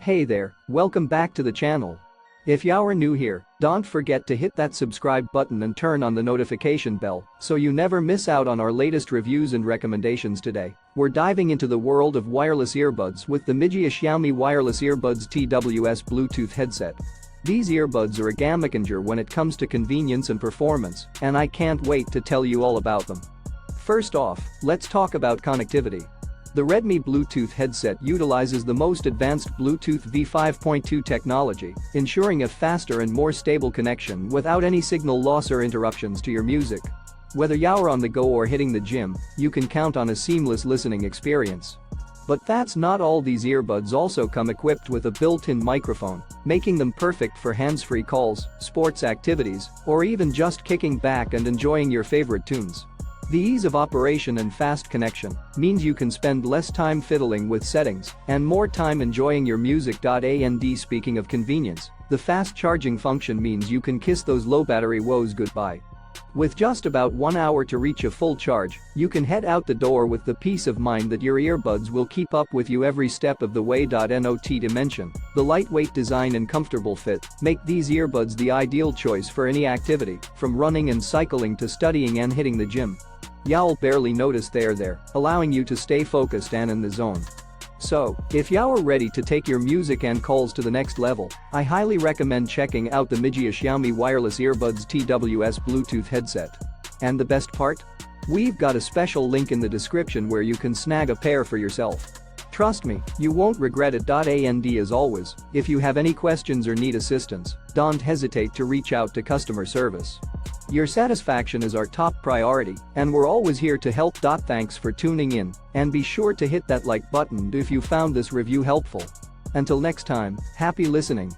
Hey there, welcome back to the channel. If you are new here, don't forget to hit that subscribe button and turn on the notification bell so you never miss out on our latest reviews and recommendations. Today, we're diving into the world of wireless earbuds with the MIJIA Xiaomi Wireless Earbuds TWS Bluetooth headset. These earbuds are a game changer when it comes to convenience and performance, and I can't wait to tell you all about them. First off, let's talk about connectivity. The Redmi Bluetooth headset utilizes the most advanced Bluetooth v5.2 technology, ensuring a faster and more stable connection without any signal loss or interruptions to your music. Whether you're on the go or hitting the gym, you can count on a seamless listening experience. But that's not all. These earbuds also come equipped with a built-in microphone, making them perfect for hands-free calls, sports activities, or even just kicking back and enjoying your favorite tunes. The ease of operation and fast connection means you can spend less time fiddling with settings and more time enjoying your music. And speaking of convenience, the fast charging function means you can kiss those low battery woes goodbye. With just about 1 hour to reach a full charge, you can head out the door with the peace of mind that your earbuds will keep up with you every step of the way. Not to mention, the lightweight design and comfortable fit make these earbuds the ideal choice for any activity, from running and cycling to studying and hitting the gym. You'll barely notice they're there, allowing you to stay focused and in the zone. So, if you're ready to take your music and calls to the next level, I highly recommend checking out the MIJIA Xiaomi Wireless Earbuds TWS Bluetooth headset. And the best part? We've got a special link in the description where you can snag a pair for yourself. Trust me, you won't regret it. And as always, if you have any questions or need assistance, don't hesitate to reach out to customer service. Your satisfaction is our top priority, and we're always here to help. Thanks for tuning in, and be sure to hit that like button if you found this review helpful. Until next time, happy listening.